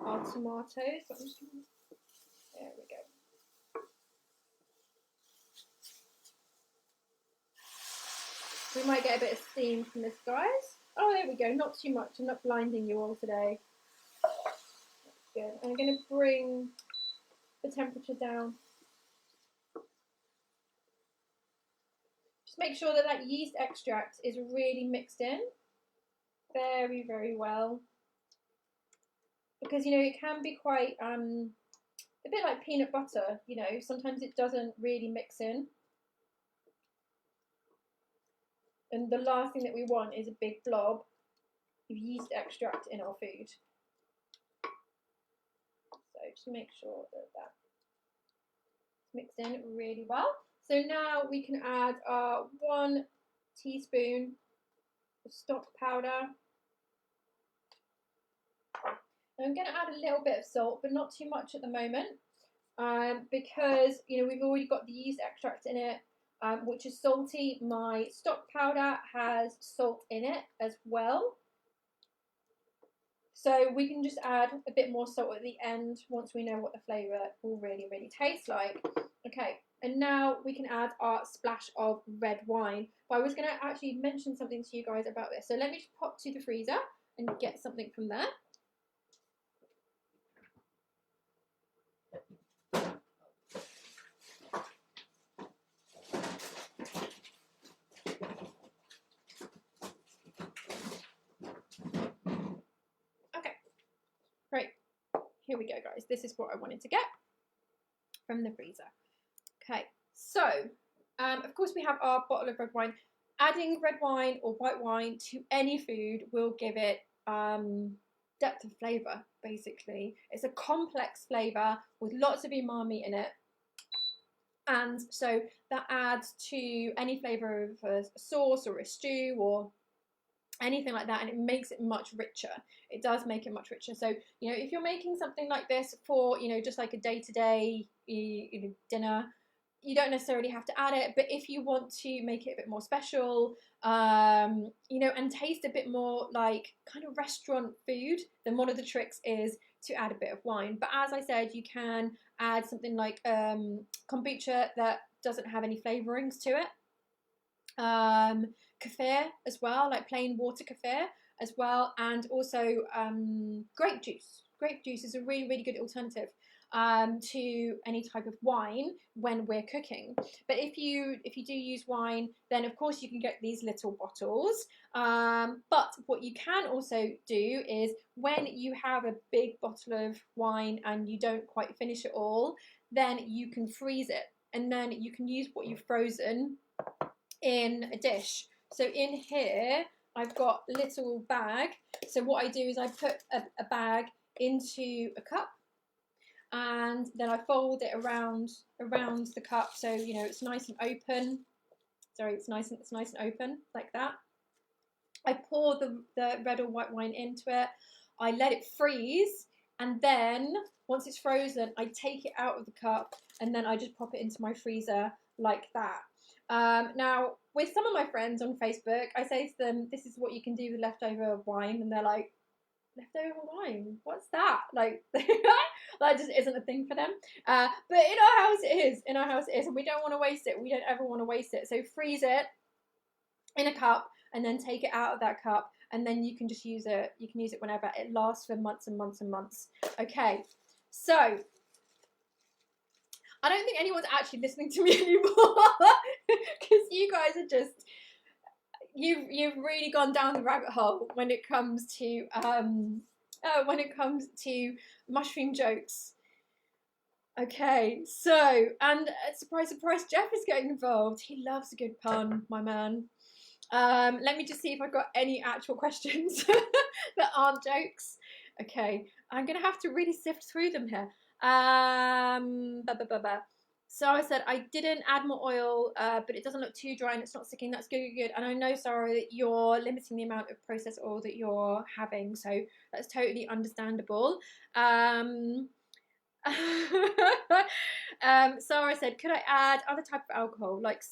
our tomatoes. There we go. We might get a bit of steam from this, guys. Oh, there we go. Not too much. I'm not blinding you all today. That's good. And I'm going to bring the temperature down. Just make sure that that yeast extract is really mixed in very, very well. Because, you know, it can be quite a bit like peanut butter, you know, sometimes it doesn't really mix in. And the last thing that we want is a big blob of yeast extract in our food. So just make sure that that's mixed in really well. So now we can add our 1 teaspoon of stock powder. And I'm going to add a little bit of salt, but not too much at the moment, because, you know, we've already got the yeast extract in it, which is salty. My stock powder has salt in it as well. So we can just add a bit more salt at the end once we know what the flavour will really, really taste like. Okay, and now we can add our splash of red wine. But I was going to actually mention something to you guys about this. So let me just pop to the freezer and get something from there. Great, here we go, guys. This is what I wanted to get from the freezer. Okay, so of course we have our bottle of red wine. Adding red wine or white wine to any food will give it depth of flavour, basically. It's a complex flavour with lots of umami in it. And so that adds to any flavour of a sauce or a stew or anything like that, and it makes it much richer. It does make it much richer. So, you know, if you're making something like this for, you know, just like a day-to-day dinner, you don't necessarily have to add it, but if you want to make it a bit more special, you know, and taste a bit more like kind of restaurant food, then one of the tricks is to add a bit of wine. But as I said, you can add something like kombucha that doesn't have any flavourings to it. Kefir as well, like plain water kefir as well, and also grape juice. Grape juice is a really, really good alternative to any type of wine when we're cooking. But if you do use wine, then of course you can get these little bottles. But what you can also do is when you have a big bottle of wine and you don't quite finish it all, then you can freeze it, and then you can use what you've frozen in a dish. So in here I've got a little bag. So what I do is I put a bag into a cup, and then I fold it around the cup, so you know it's nice and open. Sorry, it's nice and open like that. I pour the red or white wine into it. I let it freeze, and then once it's frozen, I take it out of the cup, and then I just pop it into my freezer like that. Now, with some of my friends on Facebook, I say to them, this is what you can do with leftover wine, and they're like, Leftover wine. What's that? Like that just isn't a thing for them. But in our house it is. In our house it is, and we don't want to waste it. We don't ever want to waste it. So freeze it in a cup and then take it out of that cup, and then you can just use it. You can use it whenever. It lasts for months and months and months. Okay, so I don't think anyone's actually listening to me anymore because you guys are just you've really gone down the rabbit hole when it comes to mushroom jokes. Okay, so and surprise, surprise, Jeff is getting involved. He loves a good pun, my man. Let me just see if I've got any actual questions that aren't jokes. Okay, I'm gonna have to really sift through them here. Sarah said, I didn't add more oil, but it doesn't look too dry and it's not sticking. That's good, good. And I know, Sarah, that you're limiting the amount of processed oil that you're having, so that's totally understandable. Sarah said, could I add other type of alcohol, like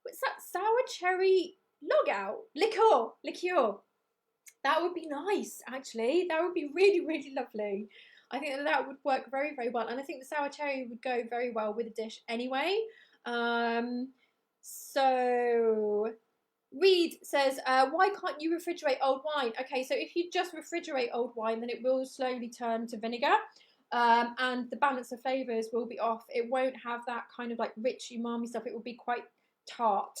what's that, sour cherry logout? Liqueur. That would be nice, actually. That would be really, really lovely. I think that would work very, very well. And I think the sour cherry would go very well with a dish anyway. So Reed says, why can't you refrigerate old wine? Okay, so if you just refrigerate old wine, then it will slowly turn to vinegar. And the balance of flavours will be off. It won't have that kind of like rich umami stuff. It will be quite tart.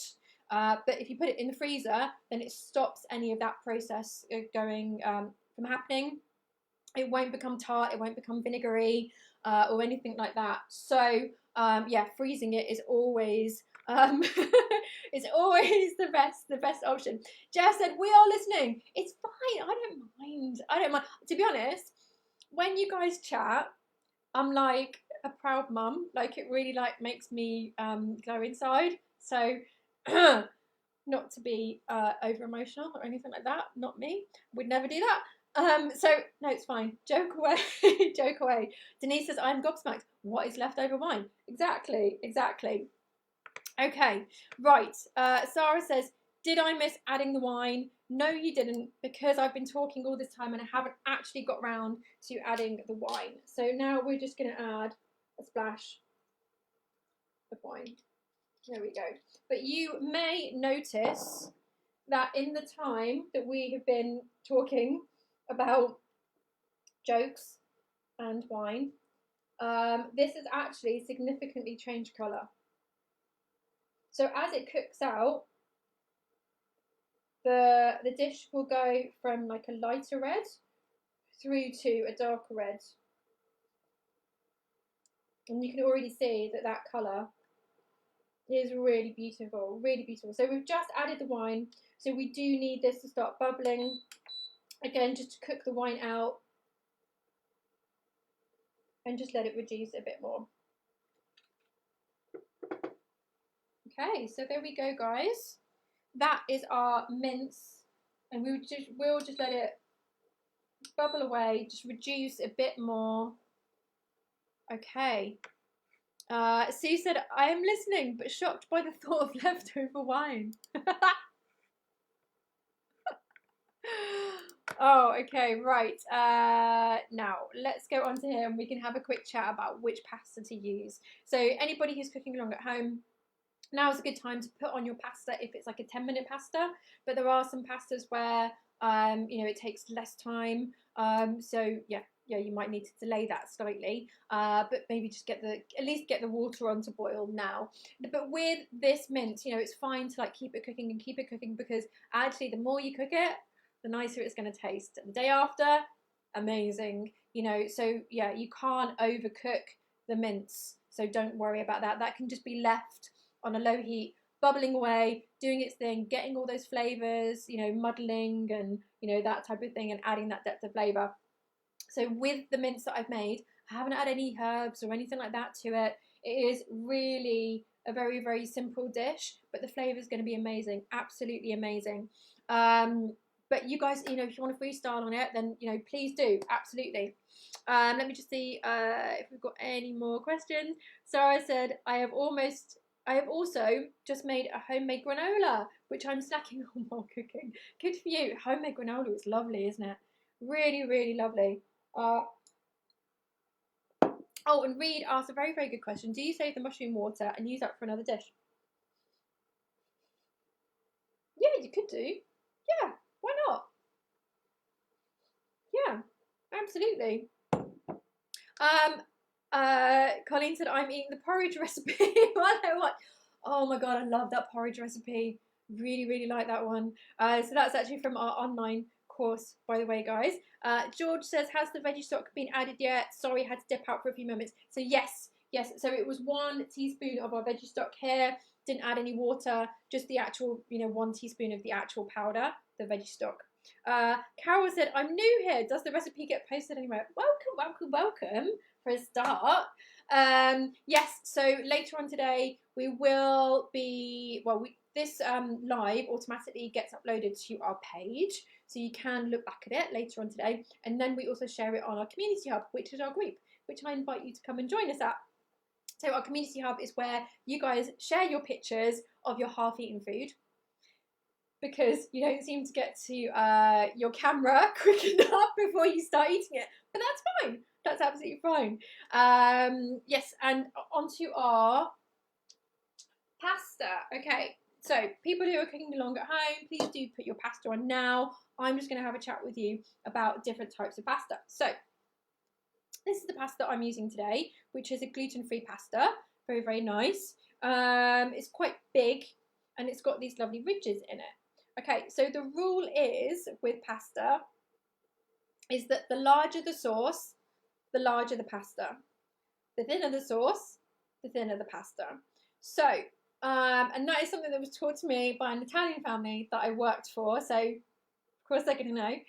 But if you put it in the freezer, then it stops any of that process going from happening. It won't become tart, it won't become vinegary or anything like that. So yeah, freezing it is always it's always the best option. Jeff said, we are listening. It's fine. I don't mind. To be honest, when you guys chat, I'm like a proud mum. Like it really like makes me go inside. So not to be over emotional or anything like that. Not me. Would never do that. So no, it's fine. Joke away, joke away. Denise says, I'm gobsmacked. What is leftover wine? Exactly. Okay, right. Sarah says, did I miss adding the wine? No, you didn't, because I've been talking all this time and I haven't actually got round to adding the wine. So now we're just going to add a splash of wine. There we go. But you may notice that in the time that we have been talking about jokes and wine, this has actually significantly changed colour. So as it cooks out, the dish will go from like a lighter red through to a darker red. And you can already see that that colour is really beautiful, really beautiful. So we've just added the wine, so we do need this to start bubbling. Again, just to cook the wine out and just let it reduce a bit more. Okay, so there we go, guys. That is our mince, and we'll just let it bubble away, just reduce a bit more. Okay. Sue said, I am listening, but shocked by the thought of leftover wine. Oh, okay, right. Now, let's go on to here and we can have a quick chat about which pasta to use. So anybody who's cooking along at home, now is a good time to put on your pasta if it's like a 10-minute pasta, but there are some pastas where, you know, it takes less time. So yeah, you might need to delay that slightly, but maybe just at least get the water on to boil now. But with this mince, you know, it's fine to like keep it cooking because actually the more you cook it, the nicer it's going to taste. The day after, amazing, you know. So yeah, you can't overcook the mince, so don't worry about that. That can just be left on a low heat, bubbling away, doing its thing, getting all those flavors, you know, muddling and, you know, that type of thing, and adding that depth of flavor. So with the mince that I've made, I haven't added any herbs or anything like that to it. It is really a very, very simple dish, but the flavor is going to be amazing, absolutely amazing. But you guys, you know, if you want to freestyle on it, then, you know, please do, absolutely. Let me just see if we've got any more questions. Sarah said, I have also just made a homemade granola, which I'm snacking on while cooking. Good for you. Homemade granola is lovely, isn't it? Really, really lovely. Uh, oh, and Reed asked a very, very good question. Do you save the mushroom water and use that for another dish? Yeah, you could do. Yeah, why not? Yeah, absolutely. Um, Colleen said I'm eating the porridge recipe while I watch. Oh my god, I love that porridge recipe. Really, really like that one. So that's actually from our online course, by the way, guys. George says, has the veggie stock been added yet? Sorry, had to dip out for a few moments. So yes, yes. So it was 1 teaspoon of our veggie stock here. Didn't add any water, just the actual, 1 teaspoon of the actual powder, the veggie stock. Carol said, I'm new here. Does the recipe get posted anywhere? Welcome, welcome, welcome for a start. Yes, so later on today we will be, this live automatically gets uploaded to our page, so you can look back at it later on today, and then we also share it on our community hub, which is our group, which I invite you to come and join us at. So our community hub is where you guys share your pictures of your half-eaten food, because you don't seem to get to your camera quick enough before you start eating it. But that's fine. That's absolutely fine. Yes, and onto our pasta. Okay, so people who are cooking along at home, please do put your pasta on now. I'm just going to have a chat with you about different types of pasta. So this is the pasta I'm using today, which is a gluten-free pasta. Very, very nice. It's quite big and it's got these lovely ridges in it. Okay, so the rule is with pasta is that the larger the sauce, the larger the pasta. The thinner the sauce, the thinner the pasta. So, and that is something that was taught to me by an Italian family that I worked for. So, of course, they're going to know.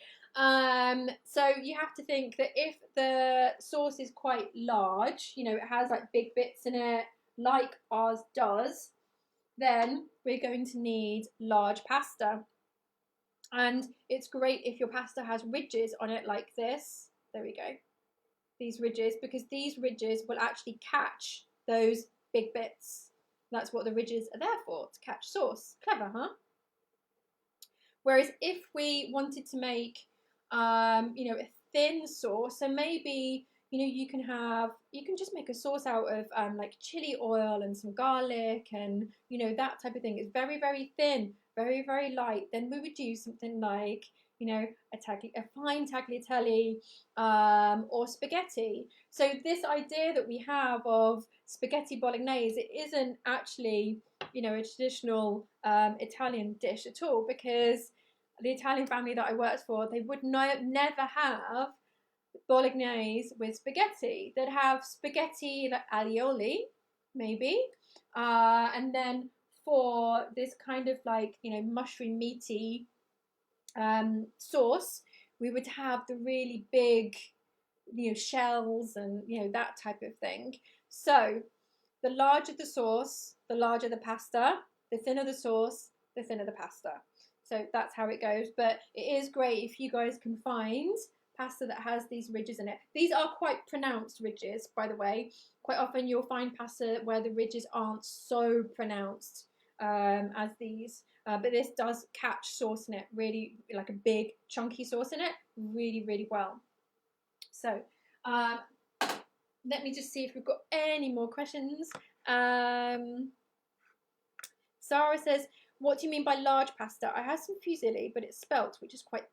So you have to think that if the sauce is quite large, it has like big bits in it, like ours does, then we're going to need large pasta. And it's great if your pasta has ridges on it like this. There we go. These ridges, because these ridges will actually catch those big bits. That's what the ridges are there for, to catch sauce. Clever, huh? Whereas if we wanted to make, a thin sauce, so maybe, you can just make a sauce out of like chili oil and some garlic and, that type of thing. It's very, very thin, very, very light. Then we would do something like, a fine tagliatelle or spaghetti. So this idea that we have of spaghetti bolognese, it isn't actually, a traditional Italian dish at all, because the Italian family that I worked for, they would never have bolognese with spaghetti. They'd have spaghetti like alioli, maybe, and then for this kind of like, mushroom meaty sauce, we would have the really big, shells and, that type of thing. So the larger the sauce, the larger the pasta, the thinner the sauce, the thinner the pasta. So that's how it goes. But it is great if you guys can find pasta that has these ridges in it. These are quite pronounced ridges, by the way. Quite often you'll find pasta where the ridges aren't so pronounced as these. But this does catch sauce in it, really, like a big chunky sauce in it, really, really well. So let me just see if we've got any more questions. Sarah says, what do you mean by large pasta? I have some fusilli, but it's spelt, which is quite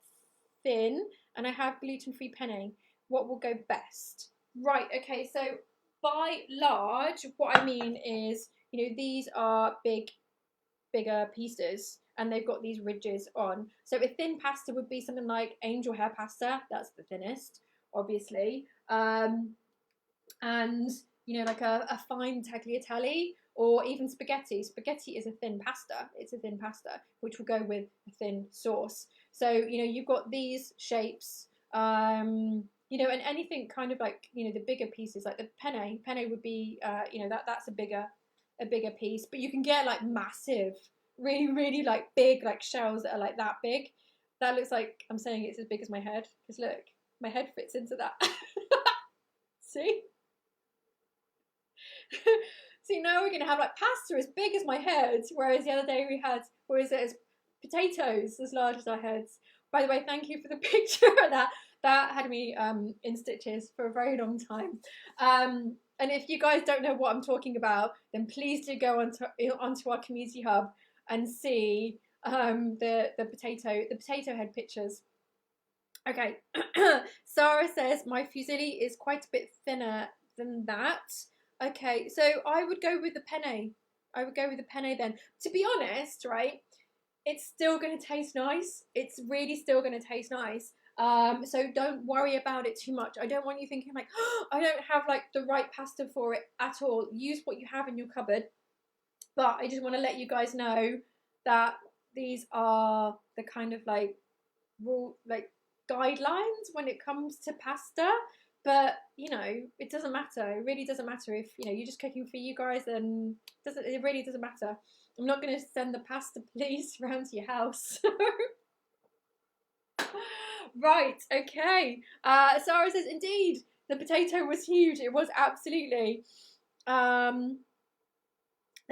thin, and I have gluten-free penne. What will go best? Right, okay, so by large, what I mean is, these are bigger pieces, and they've got these ridges on. So a thin pasta would be something like angel hair pasta. That's the thinnest, obviously. And, like a fine tagliatelle, or even spaghetti. Spaghetti is a thin pasta. It's a thin pasta, which will go with a thin sauce. So, you've got these shapes, and anything kind of like, the bigger pieces, like the penne. Penne would be, that's a bigger piece. But you can get like massive, really, really like big, like shells that are like that big. That looks like I'm saying it's as big as my head, because look, my head fits into that. See? See, now we're going to have like pasta as big as my head, whereas the other day we had, potatoes as large as our heads. By the way, thank you for the picture. That had me in stitches for a very long time. And if you guys don't know what I'm talking about, then please do go onto our community hub and see the potato head pictures. Okay, Sarah says my fusilli is quite a bit thinner than that. Okay, so I would go with the penne. I would go with the penne then. To be honest, right, it's still going to taste nice. It's really still going to taste nice. So don't worry about it too much. I don't want you thinking like, oh, I don't have like the right pasta for it at all. Use what you have in your cupboard. But I just want to let you guys know that these are the kind of like rule, like guidelines when it comes to pasta. But you know, it doesn't matter. It really doesn't matter if you know you're just cooking for you guys. Then it really doesn't matter. I'm not going to send the pasta police around to your house. Right, okay. Sarah says, indeed, the potato was huge. It was absolutely. There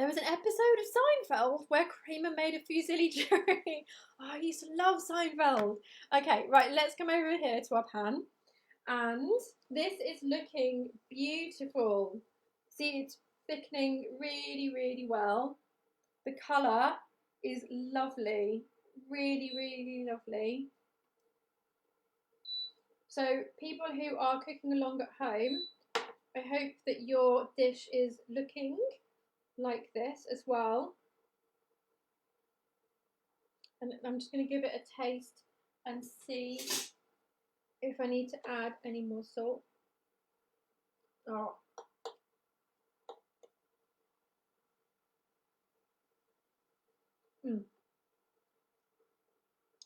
was an episode of Seinfeld where Kramer made a fusilli during. Oh, I used to love Seinfeld. Okay, right, let's come over here to our pan. And this is looking beautiful. See, it's thickening really, really well. The colour is lovely. Really, really lovely. So people who are cooking along at home, I hope that your dish is looking like this as well. And I'm just going to give it a taste and see if I need to add any more salt. Oh.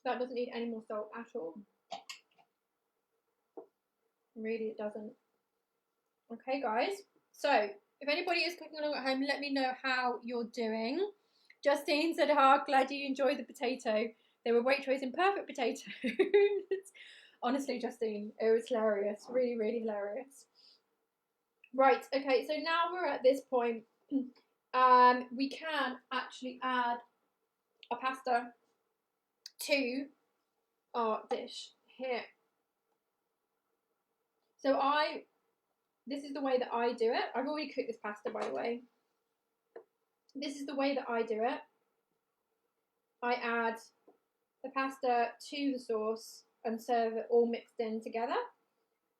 That doesn't need any more salt at all. Really, it doesn't. Okay, guys. So, if anybody is cooking along at home, let me know how you're doing. Justine said, glad you enjoyed the potato. They were Waitrose perfect potatoes. Honestly, Justine, it was hilarious. Really, really hilarious. Right, okay, so now we're at this point. We can actually add a pasta to our dish here. So this is the way that I do it. I've already cooked this pasta, by the way. This is the way that I do it. I add the pasta to the sauce and serve it all mixed in together.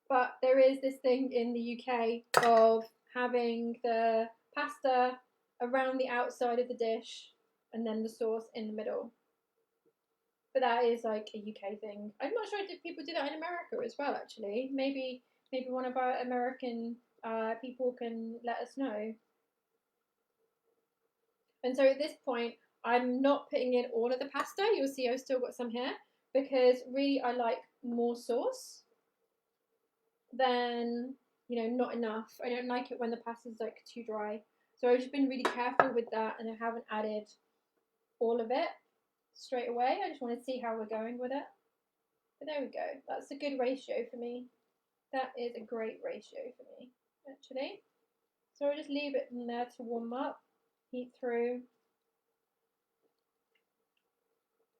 But there is this thing in the UK of having the pasta around the outside of the dish and then the sauce in the middle. But that is like a UK thing. I'm not sure if people do that in America as well, actually. Maybe one of our American people can let us know. And so at this point, I'm not putting in all of the pasta. You'll see I've still got some here because really I like more sauce than, you know, not enough. I don't like it when the pasta's like too dry. So I've just been really careful with that and I haven't added all of it straight away. I just want to see how we're going with it. But there we go. That's a good ratio for me. That is a great ratio for me, actually. So I'll just leave it in there to warm up, heat through.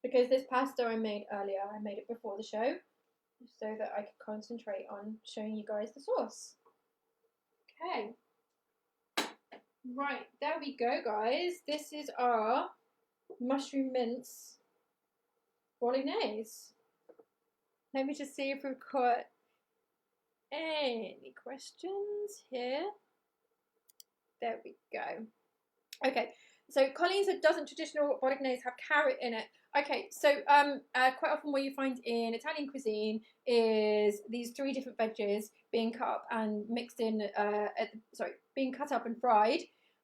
Because this pasta I made earlier, I made it before the show, so that I could concentrate on showing you guys the sauce. Okay. Right, there we go, guys. This is our mushroom mince Bolognaise. Let me just see if we've got any questions here. There we go. Okay, so Colleen said, doesn't traditional Bolognaise have carrot in it? Okay, so quite often what you find in Italian cuisine is these 3 different veggies being cut up and mixed in, being cut up and fried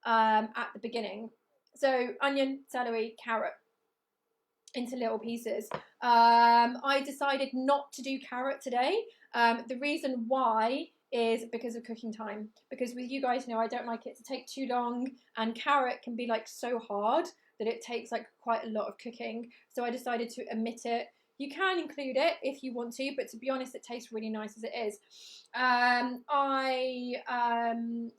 at the beginning. So onion, celery, carrot into little pieces. I decided not to do carrot today. The reason why is because of cooking time. Because with you guys know I don't like it to take too long, and carrot can be like so hard that it takes like quite a lot of cooking. So I decided to omit it. You can include it if you want to, but to be honest, it tastes really nice as it is. I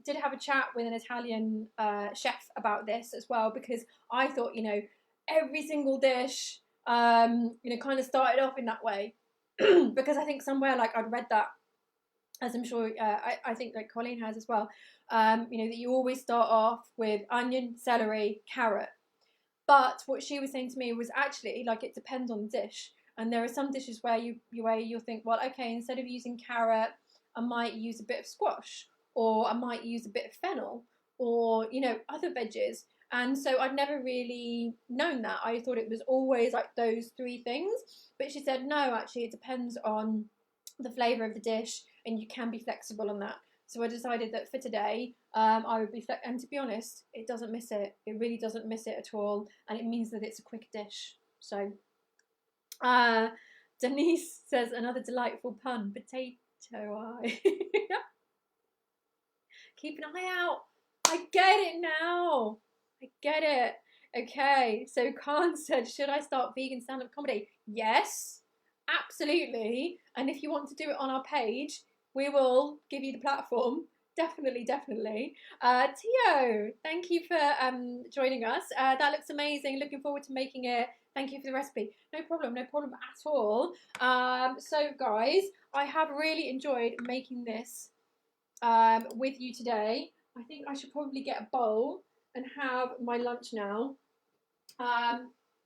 did have a chat with an Italian chef about this as well, because I thought, you know, every single dish kind of started off in that way because I think somewhere like I'd read that, as I'm sure I think like Colleen has as well, that you always start off with onion, celery, carrot. But what she was saying to me was actually like it depends on the dish. And there are some dishes where you'll think, well, okay, instead of using carrot, I might use a bit of squash, or I might use a bit of fennel, or other veggies. And so I'd never really known that. I thought it was always like those three things. But she said, no, actually, it depends on the flavour of the dish, and you can be flexible on that. So I decided that for today, I would be and to be honest, it doesn't miss it. It really doesn't miss it at all, and it means that it's a quick dish. So, Denise says another delightful pun: potato eye. Keep an eye out. I get it now. I get it. Okay, so Khan said, should I start vegan stand-up comedy? Yes, absolutely. And if you want to do it on our page, we will give you the platform. Definitely, definitely. Tio, thank you for joining us. That looks amazing. Looking forward to making it. Thank you for the recipe. No problem at all. So guys, I have really enjoyed making this with you today. I think I should probably get a bowl and have my lunch now.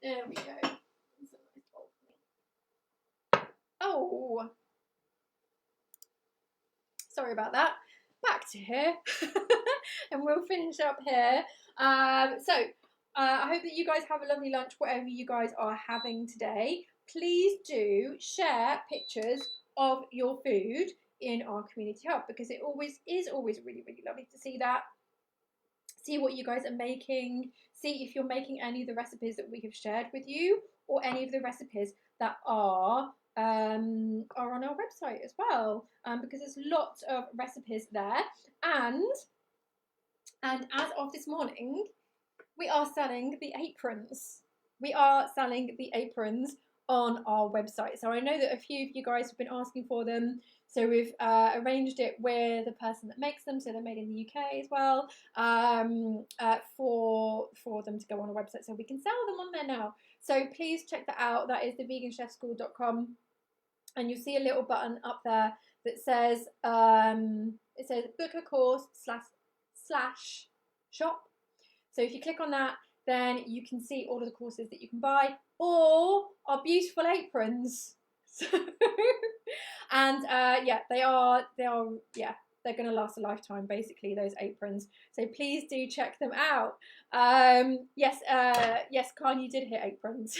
There we go. Oh, sorry about that. Back to here, and we'll finish up here. I hope that you guys have a lovely lunch, whatever you guys are having today. Please do share pictures of your food in our community hub, because it is always really, really lovely to see that. See what you guys are making. See if you're making any of the recipes that we have shared with you, or any of the recipes that are on our website as well, because there's lots of recipes there. And as of this morning, we are selling the aprons. We are selling the aprons on our website. So I know that a few of you guys have been asking for them. So we've arranged it with the person that makes them, so they're made in the UK as well, for them to go on a website, so we can sell them on there now. So please check that out. That is theveganchefschool.com, and you'll see a little button up there that says book a course / shop. So if you click on that, then you can see all of the courses that you can buy, or our beautiful aprons. And yeah, they're going to last a lifetime, basically, those aprons. So please do check them out. Yes, Khan, you did hit aprons.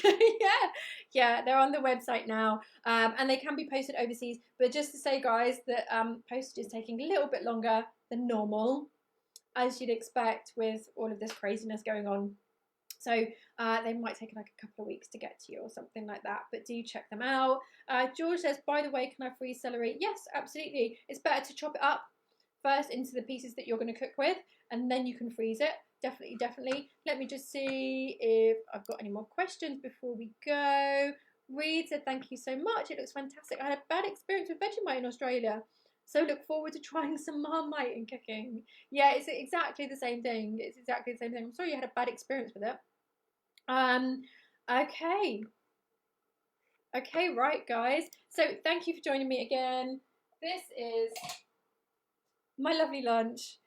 yeah, they're on the website now, and they can be posted overseas. But just to say, guys, that postage is taking a little bit longer than normal, as you'd expect with all of this craziness going on. So they might take like a couple of weeks to get to you or something like that, but do check them out. George says, by the way, can I freeze celery? Yes, absolutely. It's better to chop it up first into the pieces that you're going to cook with, and then you can freeze it. Definitely, definitely. Let me just see if I've got any more questions before we go. Reed said, thank you so much. It looks fantastic. I had a bad experience with Vegemite in Australia, so look forward to trying some Marmite in cooking. Yeah, it's exactly the same thing. It's exactly the same thing. I'm sorry you had a bad experience with it. Okay, right, guys. So thank you for joining me again. This is my lovely lunch,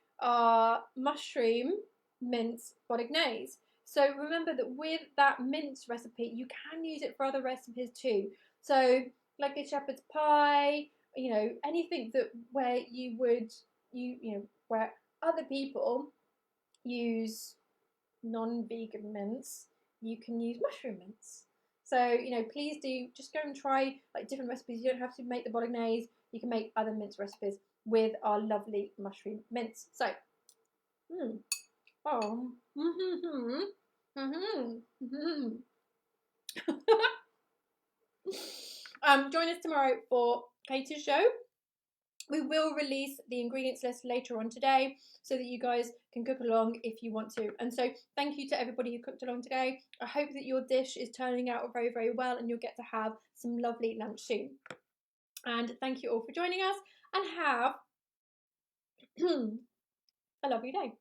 mushroom mince Bolognaise. So remember that with that mince recipe, you can use it for other recipes too. So like a shepherd's pie, anything that where you would where other people use non-vegan mince, you can use mushroom mince. So please do just go and try like different recipes. You don't have to make the Bolognaise. You can make other mince recipes with our lovely mushroom mince. So, join us tomorrow for Katie's show. We will release the ingredients list later on today so that you guys can cook along if you want to. And so thank you to everybody who cooked along today. I hope that your dish is turning out very, very well and you'll get to have some lovely lunch soon. And thank you all for joining us, and have a lovely day.